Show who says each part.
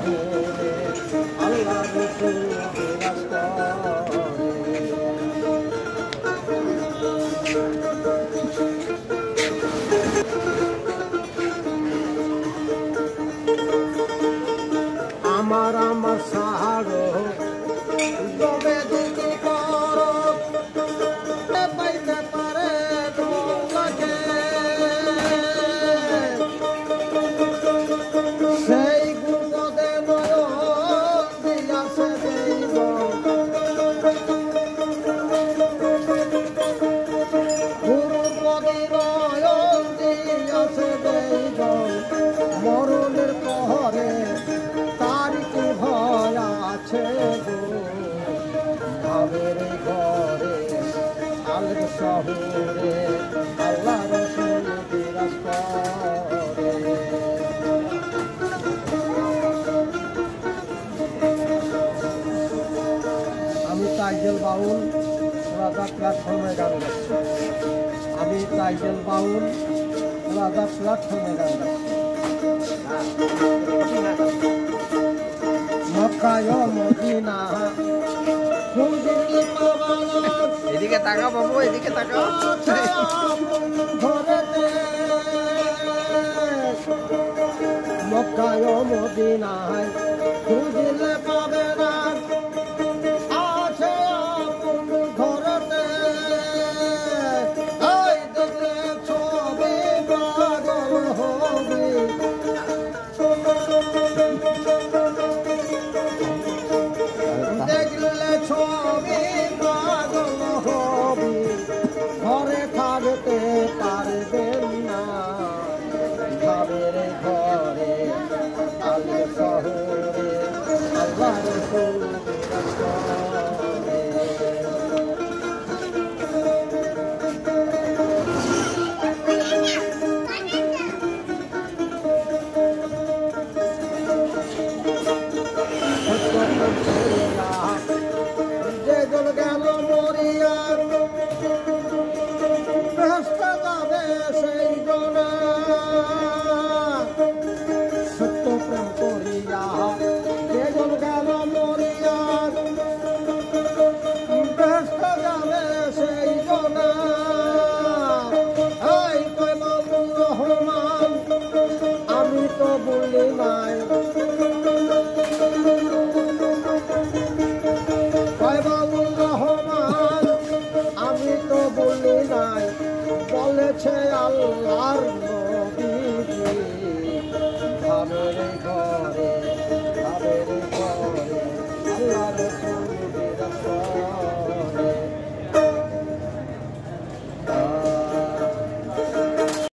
Speaker 1: শহরে আল্লাহ রসুল বিরাজ করে। আমার আমার সাহারো দবে দুটি করো পাইতে পারে তোমাকে সেই গুণে নয়ন দিয়াছে দেব গুরু পদে নয়ন দিয়াছে দেব মরণের পহরে ভয় আছে ভাবের ঘরে আলের শহরে আল্লাহ রসুল বিরাজ করে। আমি টাইটেল বাউল রাজা প্ল্যাটফর্মে গান গাচ্ছি। আমি টাইটেল বাউল রাজা প্ল্যাটফর্মে গান গাচ্ছি। মক্কায় মদিনা খুঁজিলে পাওয়া
Speaker 2: এদিকে তাকাও বাবু, এদিকে তাকাও।
Speaker 1: মক্কায় মদিনায় খুঁজিলে পাবে না আছে আপন ঘরেতে এই দেখলে ছবি পাগল হবে দেখলে ছবি পাগল হবে ঘরে থাকতে পারবেন না ভাবের ঘরে আলের শহরে আল্লাহ রসুল বিরাজ করে। যে দল গেল মরিয়া রাস্তা যাবে সেই জনা সত্য প্রেম করিয়া যে দল গেল মরিয়া রাস্তা যাবে সেই জনা এই কয় বাবু রহমান আমি তো বলি নাই